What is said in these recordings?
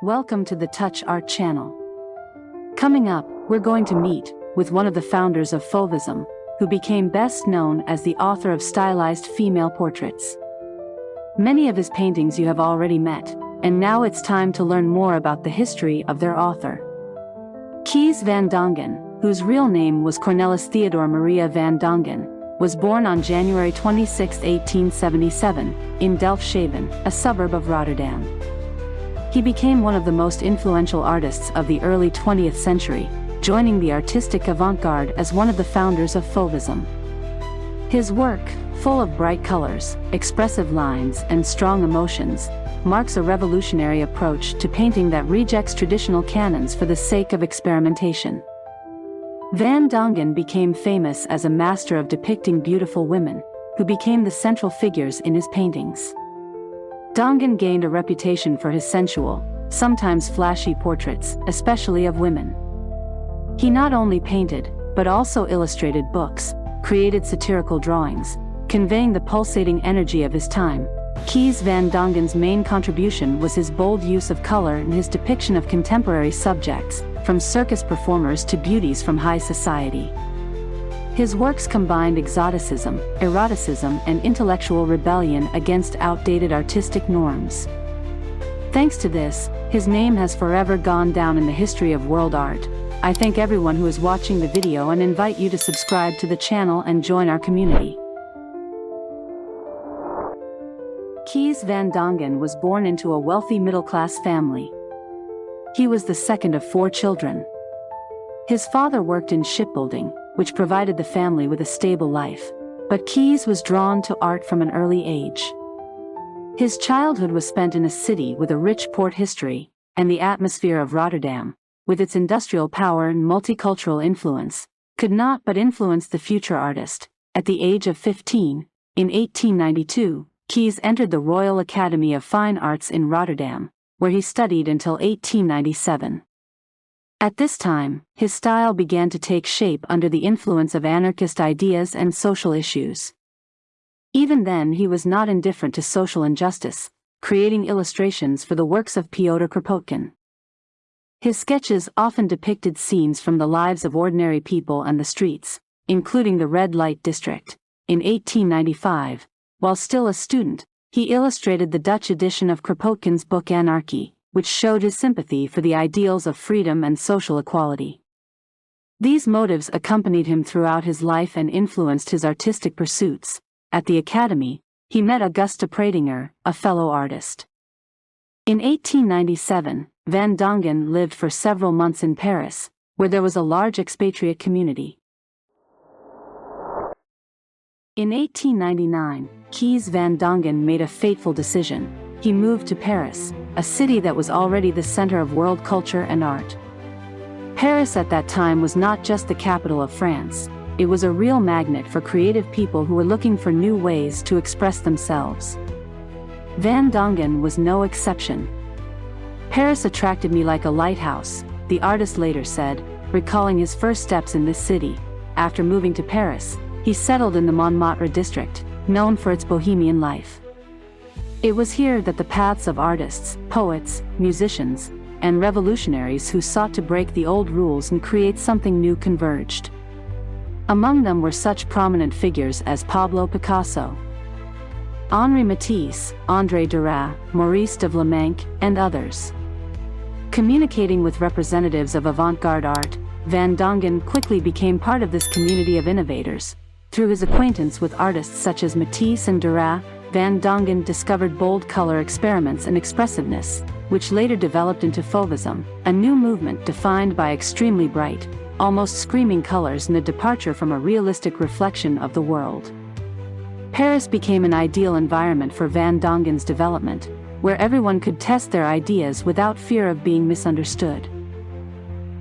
Welcome to the Touch Art channel. Coming up, we're going to meet with one of the founders of Fauvism, who became best known as the author of stylized female portraits. Many of his paintings you have already met, and now it's time to learn more about the history of their author. Kees van Dongen, whose real name was Cornelis Theodor Maria van Dongen, was born on January 26, 1877, in Delfshaven, a suburb of Rotterdam. He became one of the most influential artists of the early 20th century, joining the artistic avant-garde as one of the founders of Fauvism. His work, full of bright colors, expressive lines, and strong emotions, marks a revolutionary approach to painting that rejects traditional canons for the sake of experimentation. Van Dongen became famous as a master of depicting beautiful women, who became the central figures in his paintings. Dongen gained a reputation for his sensual, sometimes flashy portraits, especially of women. He not only painted, but also illustrated books, created satirical drawings, conveying the pulsating energy of his time. Kees van Dongen's main contribution was his bold use of color in his depiction of contemporary subjects, from circus performers to beauties from high society. His works combined exoticism, eroticism, and intellectual rebellion against outdated artistic norms. Thanks to this, his name has forever gone down in the history of world art. I thank everyone who is watching the video and invite you to subscribe to the channel and join our community. Kees van Dongen was born into a wealthy middle-class family. He was the second of 4 children. His father worked in shipbuilding, which provided the family with a stable life, but Kees was drawn to art from an early age. His childhood was spent in a city with a rich port history, and the atmosphere of Rotterdam, with its industrial power and multicultural influence, could not but influence the future artist. At the age of 15, in 1892, Kees entered the Royal Academy of Fine Arts in Rotterdam, where he studied until 1897. At this time, his style began to take shape under the influence of anarchist ideas and social issues. Even then he was not indifferent to social injustice, creating illustrations for the works of Theodor. His sketches often depicted scenes from the lives of ordinary people and the streets, including the red light district. In 1895, while still a student, he illustrated the Dutch edition of Kropotkin's book Anarchy, which showed his sympathy for the ideals of freedom and social equality. These motives accompanied him throughout his life and influenced his artistic pursuits. At the Academy, he met Auguste Pradinger, a fellow artist. In 1897, Van Dongen lived for several months in Paris, where there was a large expatriate community. In 1899, Kees van Dongen made a fateful decision. He moved to Paris, a city that was already the center of world culture and art. Paris at that time was not just the capital of France, it was a real magnet for creative people who were looking for new ways to express themselves. Van Dongen was no exception. "Paris attracted me like a lighthouse," the artist later said, recalling his first steps in this city. After moving to Paris, he settled in the Montmartre district, known for its bohemian life. It was here that the paths of artists, poets, musicians, and revolutionaries who sought to break the old rules and create something new converged. Among them were such prominent figures as Pablo Picasso, Henri Matisse, André Derain, Maurice de Vlaminck, and others. Communicating with representatives of avant-garde art, Van Dongen quickly became part of this community of innovators. Through his acquaintance with artists such as Matisse and Derain, Van Dongen discovered bold color experiments and expressiveness, which later developed into Fauvism, a new movement defined by extremely bright, almost screaming colors and a departure from a realistic reflection of the world. Paris became an ideal environment for Van Dongen's development, where everyone could test their ideas without fear of being misunderstood.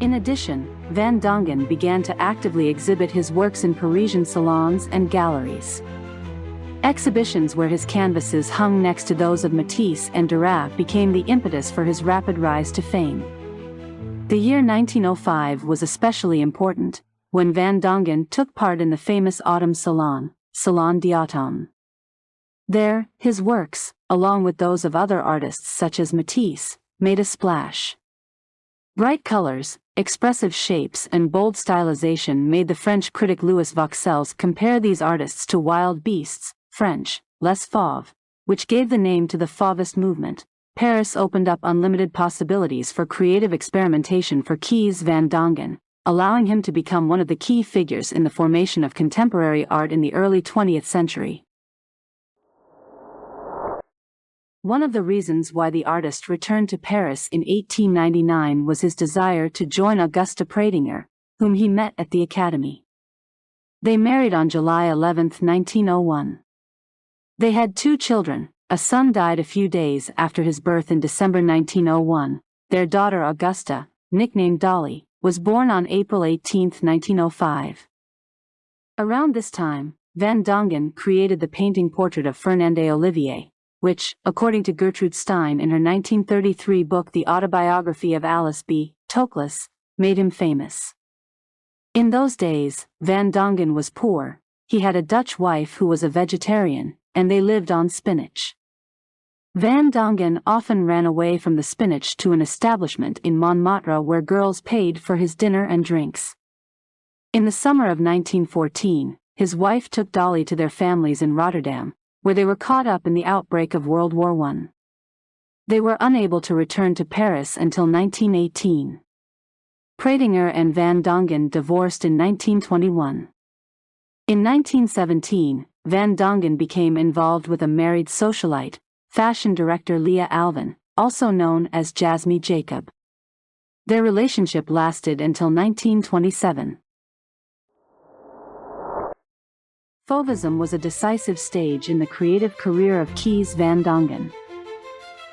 In addition, Van Dongen began to actively exhibit his works in Parisian salons and galleries. Exhibitions where his canvases hung next to those of Matisse and Derain became the impetus for his rapid rise to fame. The year 1905 was especially important, when Van Dongen took part in the famous Autumn Salon, Salon d'Automne. There, his works, along with those of other artists such as Matisse, made a splash. Bright colors, expressive shapes and bold stylization made the French critic Louis Vauxelles compare these artists to wild beasts, French, les fauves, which gave the name to the Fauvist movement. Paris opened up unlimited possibilities for creative experimentation for Kees van Dongen, allowing him to become one of the key figures in the formation of contemporary art in the early 20th century. One of the reasons why the artist returned to Paris in 1899 was his desire to join Auguste Pradinger, whom he met at the Academy. They married on July 11, 1901. They had 2 children. A son died a few days after his birth in December 1901. Their daughter Augusta, nicknamed Dolly, was born on April 18, 1905. Around this time, Van Dongen created the painting portrait of Fernande Olivier, which, according to Gertrude Stein in her 1933 book The Autobiography of Alice B. Toklas, made him famous. In those days, Van Dongen was poor. He had a Dutch wife who was a vegetarian, and they lived on spinach. Van Dongen often ran away from the spinach to an establishment in Montmartre where girls paid for his dinner and drinks. In the summer of 1914, his wife took Dolly to their families in Rotterdam, where they were caught up in the outbreak of World War I. They were unable to return to Paris until 1918. Pradinger and Van Dongen divorced in 1921. In 1917, Van Dongen became involved with a married socialite, fashion director Leah Alvin, also known as Jasmine Jacob. Their relationship lasted until 1927. Fauvism was a decisive stage in the creative career of Kees van Dongen.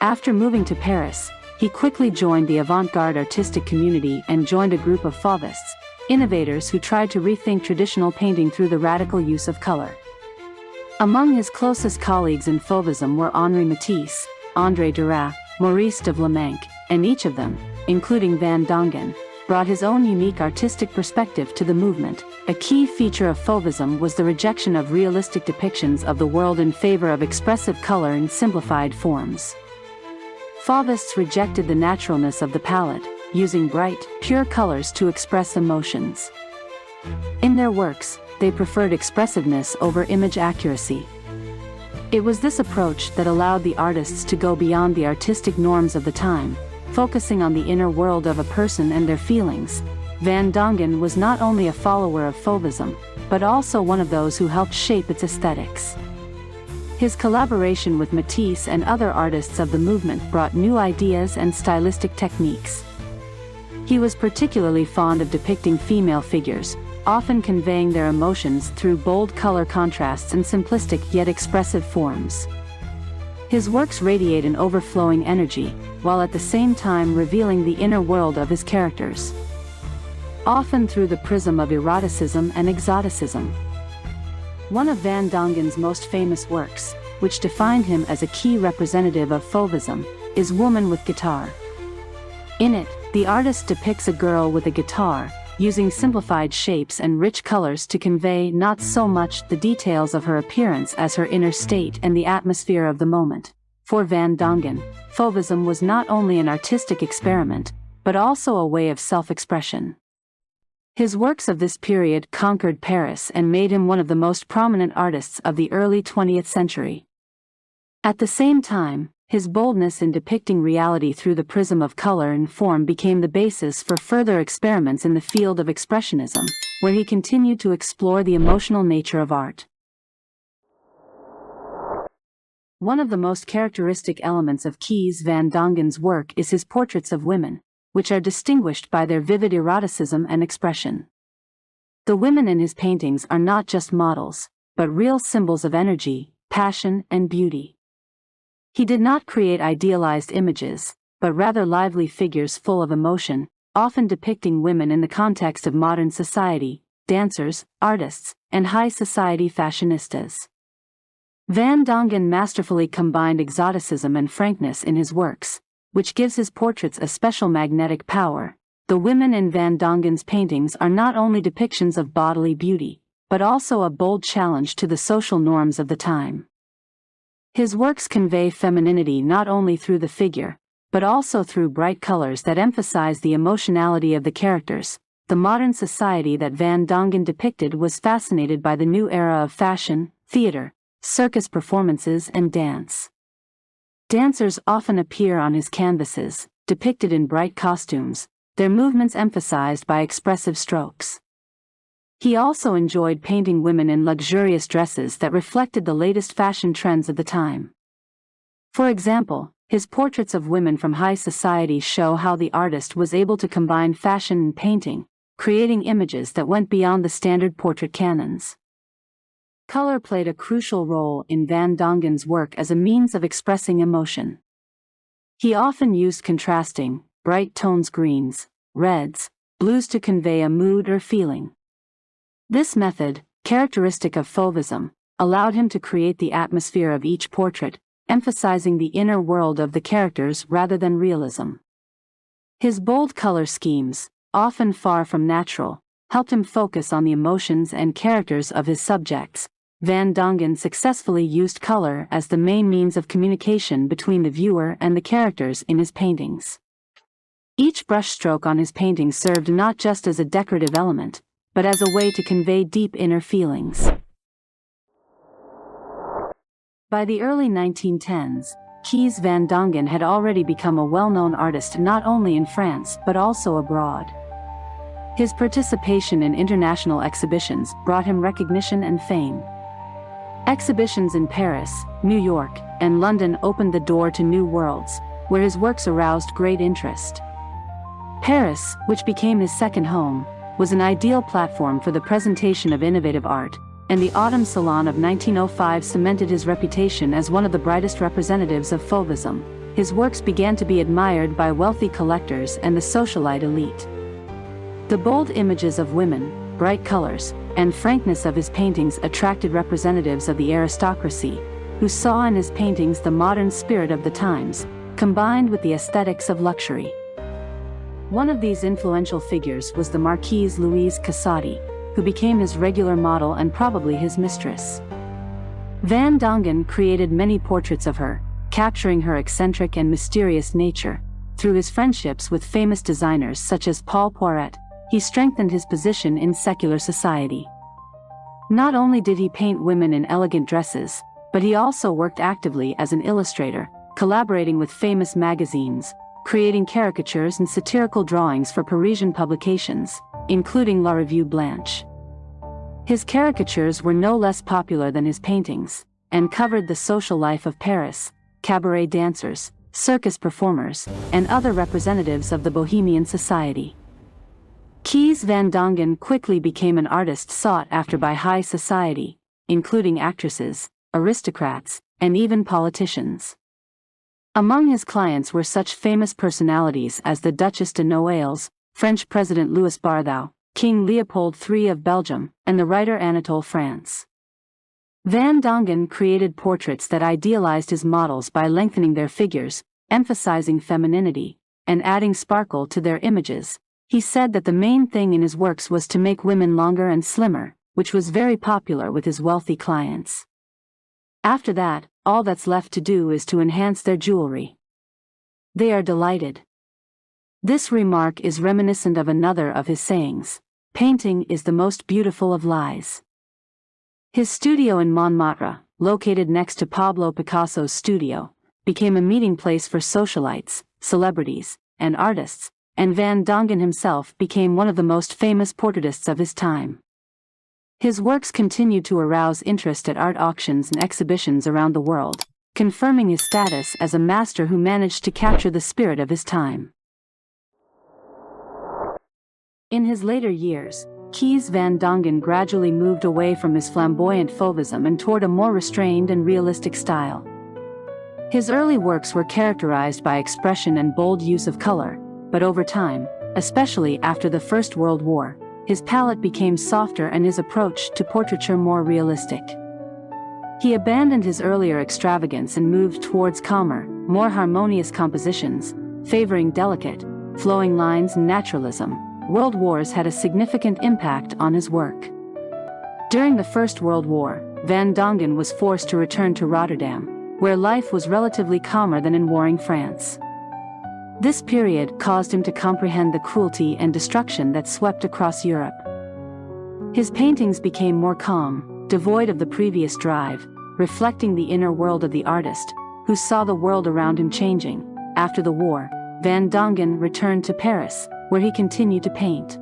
After moving to Paris, he quickly joined the avant-garde artistic community and joined a group of Fauvists, innovators who tried to rethink traditional painting through the radical use of color. Among his closest colleagues in Fauvism were Henri Matisse, André Derain, Maurice de Vlaminck, and each of them, including Van Dongen, brought his own unique artistic perspective to the movement. A key feature of Fauvism was the rejection of realistic depictions of the world in favor of expressive color in simplified forms. Fauvists rejected the naturalness of the palette, using bright, pure colors to express emotions. In their works, they preferred expressiveness over image accuracy. It was this approach that allowed the artists to go beyond the artistic norms of the time, focusing on the inner world of a person and their feelings. Van Dongen was not only a follower of Fauvism, but also one of those who helped shape its aesthetics. His collaboration with Matisse and other artists of the movement brought new ideas and stylistic techniques. He was particularly fond of depicting female figures, often conveying their emotions through bold color contrasts and simplistic yet expressive forms. His works radiate an overflowing energy, while at the same time revealing the inner world of his characters, often through the prism of eroticism and exoticism. One of Van Dongen's most famous works, which defined him as a key representative of Fauvism, is Woman with Guitar. In it, the artist depicts a girl with a guitar, using simplified shapes and rich colors to convey not so much the details of her appearance as her inner state and the atmosphere of the moment. For Van Dongen, Fauvism was not only an artistic experiment, but also a way of self-expression. His works of this period conquered Paris and made him one of the most prominent artists of the early 20th century. At the same time, his boldness in depicting reality through the prism of color and form became the basis for further experiments in the field of Expressionism, where he continued to explore the emotional nature of art. One of the most characteristic elements of Kees van Dongen's work is his portraits of women, which are distinguished by their vivid eroticism and expression. The women in his paintings are not just models, but real symbols of energy, passion, and beauty. He did not create idealized images, but rather lively figures full of emotion, often depicting women in the context of modern society, dancers, artists, and high society fashionistas. Van Dongen masterfully combined exoticism and frankness in his works, which gives his portraits a special magnetic power. The women in Van Dongen's paintings are not only depictions of bodily beauty, but also a bold challenge to the social norms of the time. His works convey femininity not only through the figure, but also through bright colors that emphasize the emotionality of the characters. The modern society that Van Dongen depicted was fascinated by the new era of fashion, theater, circus performances, and dance. Dancers often appear on his canvases, depicted in bright costumes, their movements emphasized by expressive strokes. He also enjoyed painting women in luxurious dresses that reflected the latest fashion trends of the time. For example, his portraits of women from high society show how the artist was able to combine fashion and painting, creating images that went beyond the standard portrait canons. Color played a crucial role in Van Dongen's work as a means of expressing emotion. He often used contrasting, bright tones, greens, reds, blues to convey a mood or feeling. This method, characteristic of Fauvism, allowed him to create the atmosphere of each portrait, emphasizing the inner world of the characters rather than realism. His bold color schemes, often far from natural, helped him focus on the emotions and characters of his subjects. Van Dongen successfully used color as the main means of communication between the viewer and the characters in his paintings. Each brushstroke on his paintings served not just as a decorative element, but as a way to convey deep inner feelings. By the early 1910s, Kees van Dongen had already become a well-known artist not only in France but also abroad. His participation in international exhibitions brought him recognition and fame. Exhibitions in Paris, New York, and London opened the door to new worlds, where his works aroused great interest. Paris, which became his second home, was an ideal platform for the presentation of innovative art, and the Autumn Salon of 1905 cemented his reputation as one of the brightest representatives of Fauvism. His works began to be admired by wealthy collectors and the socialite elite. The bold images of women, bright colors, and frankness of his paintings attracted representatives of the aristocracy, who saw in his paintings the modern spirit of the times, combined with the aesthetics of luxury. One of these influential figures was the Marquise Louise Cassotti, who became his regular model and probably his mistress. Van Dongen created many portraits of her, capturing her eccentric and mysterious nature. Through his friendships with famous designers such as Paul Poiret, he strengthened his position in secular society. Not only did he paint women in elegant dresses, but he also worked actively as an illustrator, collaborating with famous magazines, creating caricatures and satirical drawings for Parisian publications, including La Revue Blanche. His caricatures were no less popular than his paintings, and covered the social life of Paris, cabaret dancers, circus performers, and other representatives of the Bohemian society. Kees van Dongen quickly became an artist sought after by high society, including actresses, aristocrats, and even politicians. Among his clients were such famous personalities as the Duchesse de Noailles, French President Louis Barthou, King Leopold III of Belgium, and the writer Anatole France. Van Dongen created portraits that idealized his models by lengthening their figures, emphasizing femininity, and adding sparkle to their images. He said that the main thing in his works was to make women longer and slimmer, which was very popular with his wealthy clients. After that, all that's left to do is to enhance their jewelry. They are delighted. This remark is reminiscent of another of his sayings: painting is the most beautiful of lies. His studio in Montmartre, located next to Pablo Picasso's studio, became a meeting place for socialites, celebrities, and artists, and Van Dongen himself became one of the most famous portraitists of his time. His works continued to arouse interest at art auctions and exhibitions around the world, confirming his status as a master who managed to capture the spirit of his time. In his later years, Kees van Dongen gradually moved away from his flamboyant Fauvism and toward a more restrained and realistic style. His early works were characterized by expression and bold use of color, but over time, especially after the First World War, his palette became softer and his approach to portraiture more realistic. He abandoned his earlier extravagance and moved towards calmer, more harmonious compositions, favoring delicate, flowing lines and naturalism. World wars had a significant impact on his work. During the First World War, Van Dongen was forced to return to Rotterdam, where life was relatively calmer than in warring France. This period caused him to comprehend the cruelty and destruction that swept across Europe. His paintings became more calm, devoid of the previous drive, reflecting the inner world of the artist, who saw the world around him changing. After the war, Van Dongen returned to Paris, where he continued to paint.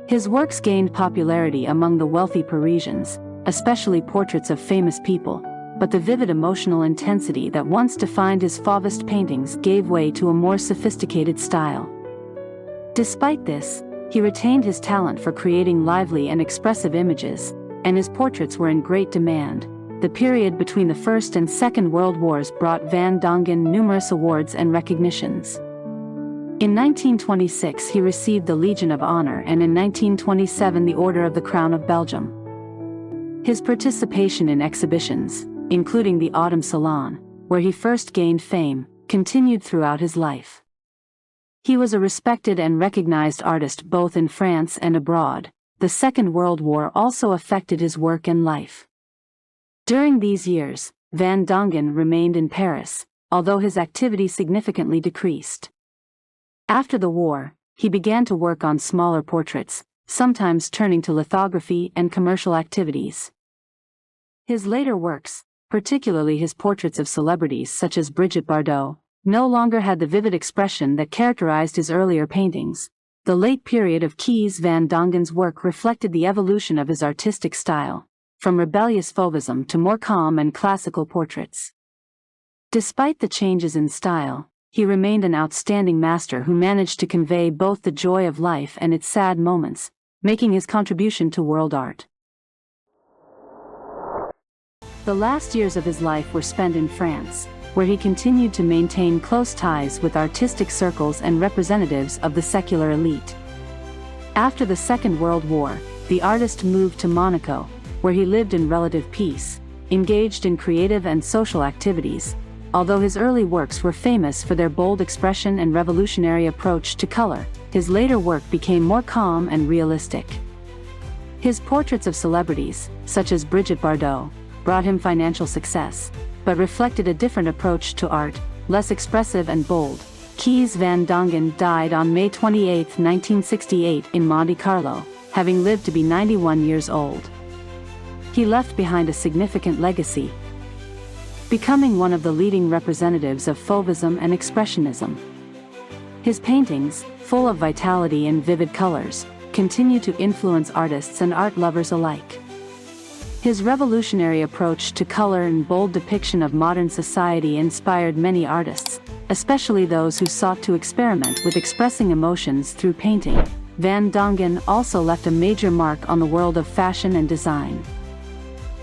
His works gained popularity among the wealthy Parisians, especially portraits of famous people, but the vivid emotional intensity that once defined his Fauvist paintings gave way to a more sophisticated style. Despite this, he retained his talent for creating lively and expressive images, and his portraits were in great demand. The period between the First and Second World Wars brought Van Dongen numerous awards and recognitions. In 1926 he received the Legion of Honor and in 1927 the Order of the Crown of Belgium. His participation in exhibitions, including the Autumn Salon, where he first gained fame, continued throughout his life. He was a respected and recognized artist both in France and abroad. The Second World War also affected his work and life. During these years, Van Dongen remained in Paris, although his activity significantly decreased. After the war, he began to work on smaller portraits, sometimes turning to lithography and commercial activities. His later works, particularly his portraits of celebrities such as Brigitte Bardot, no longer had the vivid expression that characterized his earlier paintings. The late period of Kees van Dongen's work reflected the evolution of his artistic style, from rebellious Fauvism to more calm and classical portraits. Despite the changes in style, he remained an outstanding master who managed to convey both the joy of life and its sad moments, making his contribution to world art. The last years of his life were spent in France, where he continued to maintain close ties with artistic circles and representatives of the secular elite. After the Second World War, the artist moved to Monaco, where he lived in relative peace, engaged in creative and social activities. Although his early works were famous for their bold expression and revolutionary approach to color, his later work became more calm and realistic. His portraits of celebrities, such as Brigitte Bardot, brought him financial success, but reflected a different approach to art, less expressive and bold. Kees van Dongen died on May 28, 1968 in Monte Carlo, having lived to be 91 years old. He left behind a significant legacy, becoming one of the leading representatives of Fauvism and Expressionism. His paintings, full of vitality and vivid colors, continue to influence artists and art lovers alike. His revolutionary approach to color and bold depiction of modern society inspired many artists, especially those who sought to experiment with expressing emotions through painting. Van Dongen also left a major mark on the world of fashion and design.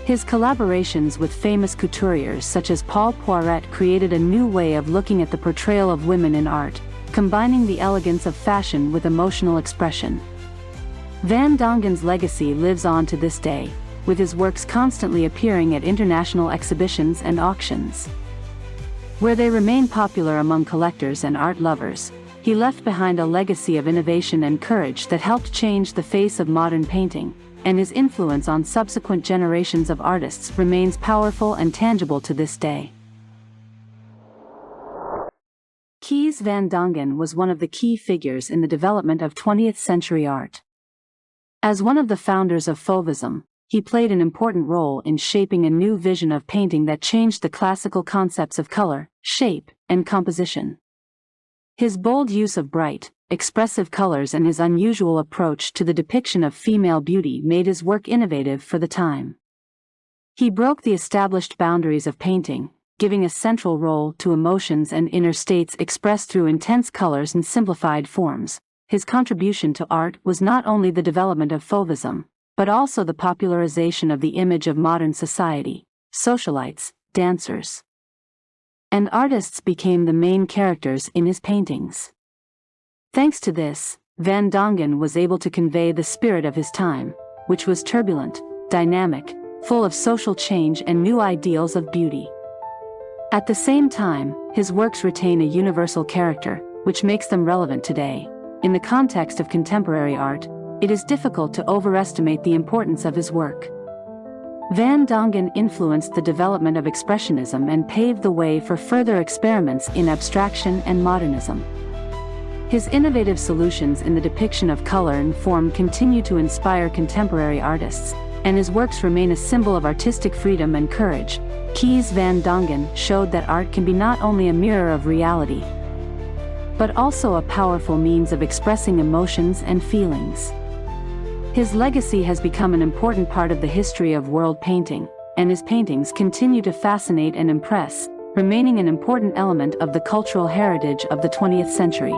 His collaborations with famous couturiers such as Paul Poiret created a new way of looking at the portrayal of women in art, combining the elegance of fashion with emotional expression. Van Dongen's legacy lives on to this day, with his works constantly appearing at international exhibitions and auctions. Where they remain popular among collectors and art lovers, he left behind a legacy of innovation and courage that helped change the face of modern painting, and his influence on subsequent generations of artists remains powerful and tangible to this day. Kees van Dongen was one of the key figures in the development of 20th century art. As one of the founders of Fauvism, he played an important role in shaping a new vision of painting that changed the classical concepts of color, shape, and composition. His bold use of bright, expressive colors and his unusual approach to the depiction of female beauty made his work innovative for the time. He broke the established boundaries of painting, giving a central role to emotions and inner states expressed through intense colors and simplified forms. His contribution to art was not only the development of Fauvism, but also the popularization of the image of modern society. Socialites, dancers, and artists became the main characters in his paintings. Thanks to this, Van Dongen was able to convey the spirit of his time, which was turbulent, dynamic, full of social change and new ideals of beauty. At the same time, his works retain a universal character, which makes them relevant today. In the context of contemporary art, it is difficult to overestimate the importance of his work. Van Dongen influenced the development of Expressionism and paved the way for further experiments in abstraction and modernism. His innovative solutions in the depiction of color and form continue to inspire contemporary artists, and his works remain a symbol of artistic freedom and courage. Kees van Dongen showed that art can be not only a mirror of reality, but also a powerful means of expressing emotions and feelings. His legacy has become an important part of the history of world painting, and his paintings continue to fascinate and impress, remaining an important element of the cultural heritage of the 20th century.